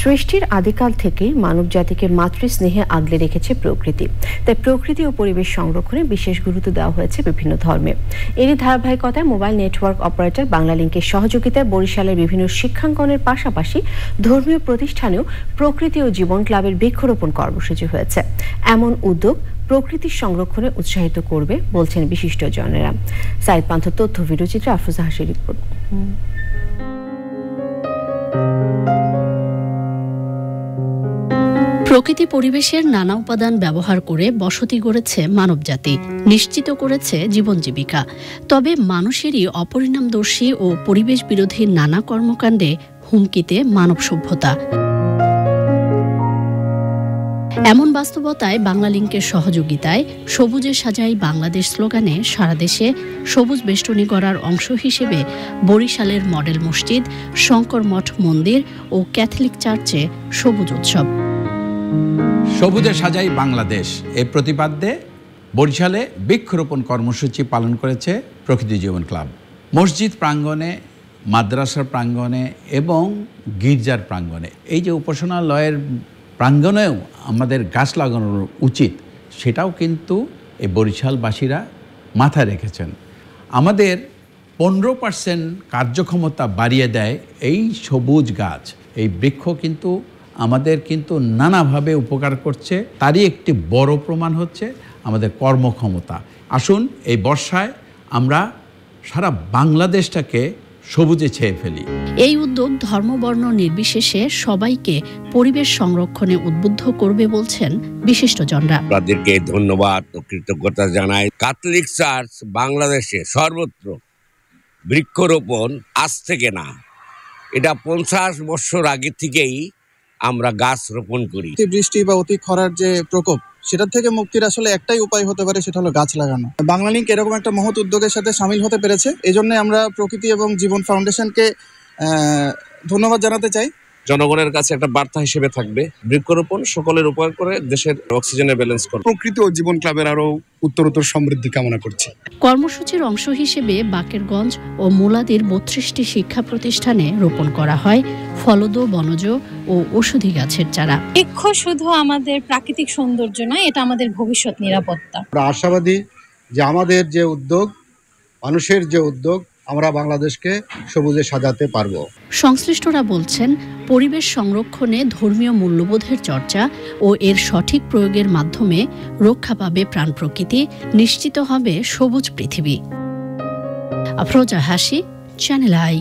সৃষ্টির আদিকাল থেকেই মানব জাতিকে মাতৃস্নেহে আগলে রেখেছে প্রকৃতি। তাই প্রকৃতি ও পরিবেশ সংরক্ষণে বিশেষ গুরুত্ব দেওয়া হয়েছে বিভিন্ন ধর্মে। এরই ধারাবাহিকতায় মোবাইল নেটওয়ার্ক অপারেটর বাংলালিংকের সহযোগিতায় বরিশালের বিভিন্ন শিক্ষাঙ্গনের পাশাপাশি ধর্মীয় প্রতিষ্ঠানেও প্রকৃতি ও জীবন ক্লাবের বৃক্ষরোপণ কর্মসূচি হয়েছে। এমন উদ্যোগ প্রকৃতির সংরক্ষণে উৎসাহিত করবে বলছেন বিশিষ্টজনেরা। সাইদ পান্থর তথ্য ভিডিওচিত্রে আফরোজা হাসির রিপোর্ট। প্রকৃতি পরিবেশের নানা উপাদান ব্যবহার করে বসতি গড়েছে মানবজাতি, নিশ্চিত করেছে জীবন জীবিকা। তবে মানুষেরই অপরিণামদর্শী ও পরিবেশ বিরোধী নানা কর্মকাণ্ডে হুমকিতে মানব সভ্যতা। এমন বাস্তবতায় বাংলালিংকের সহযোগিতায় সবুজে সাজাই বাংলাদেশ স্লোগানে সারা দেশে সবুজ বেষ্টনী গড়ার অংশ হিসেবে বরিশালের মডেল মসজিদ, শঙ্কর মঠ মন্দির ও ক্যাথলিক চার্চে সবুজ উৎসব। সবুজে সাজাই বাংলাদেশ এই প্রতিপাদ্যে বরিশালে বৃক্ষরোপণ কর্মসূচি পালন করেছে প্রকৃতি জীবন ক্লাব। মসজিদ প্রাঙ্গণে, মাদ্রাসার প্রাঙ্গণে এবং গির্জার প্রাঙ্গণে, এই যে উপাসনালয়ের প্রাঙ্গণেও আমাদের গাছ লাগানো উচিত, সেটাও কিন্তু এই বরিশালবাসীরা মাথায় রেখেছেন। আমাদের 15% কার্যক্ষমতা বাড়িয়ে দেয় এই সবুজ গাছ। এই বৃক্ষ কিন্তু আমাদের কিন্তু নানাভাবে উপকার করছে। তারই একটি বড় প্রমাণ হচ্ছে আমাদের কর্মক্ষমতা। আসুন এই বর্ষায় আমরা সারা বাংলাদেশটাকে সবুজে ছেয়ে ফেলি। এই উদ্যোগ ধর্মবর্ণ নির্বিশেষে সবাইকে পরিবেশ সংরক্ষণে উদ্বুদ্ধ করবে বলছেন বিশিষ্টজনরা। তাদেরকে ধন্যবাদ ও কৃতজ্ঞতা জানাই। ক্যাথলিক চার্চ বাংলাদেশে সর্বত্র বৃক্ষরোপণ আজ থেকে না, এটা 50 বছর আগে থেকেই আমরা গাছ রোপণ করি। বৃষ্টি বা অতি খরার যে প্রকোপ, সেটা থেকে মুক্তির আসলে একটাই উপায় হতে পারে, সেটা হলো গাছ লাগানো। বাংলালিংক এরকম একটা মহৎ উদ্যোগের সাথে সামিল হতে পেরেছে। এই জন্য আমরা প্রকৃতি এবং জীবন ফাউন্ডেশনকে ধন্যবাদ জানাতে চাই। জনগণের কাছে একটা বার্তা হিসেবে থাকবে, বৃক্ষরোপণ সকলের উপকার করে দেশের অক্সিজেনের ব্যালেন্স করে। প্রকৃতি ও জীবন ক্লাবের আরো উত্তরোত্তর সমৃদ্ধি কামনা করছি। কর্মসূচির অংশ হিসেবে বাকেরগঞ্জ ও মুলাদির 32টি শিক্ষা প্রতিষ্ঠানে রোপণ করা হয় ফলদ, বনজ ও ঔষধি গাছের চারা। বৃক্ষ শুধু আমাদের প্রাকৃতিক সৌন্দর্য নয়, এটা আমাদের ভবিষ্যৎ নিরাপত্তা। আমরা আশাবাদী যে আমাদের যে উদ্যোগ, মানুষের যে উদ্যোগ, আমরা বাংলাদেশকে সবুজে সাজাতে পারবো। সংশ্লিষ্টরা বলছেন, পরিবেশ সংরক্ষণে ধর্মীয় মূল্যবোধের চর্চা ও এর সঠিক প্রয়োগের মাধ্যমে রক্ষা পাবে প্রাণ প্রকৃতি, নিশ্চিত হবে সবুজ পৃথিবী। আফরোজা হাসি, চ্যানেল আই।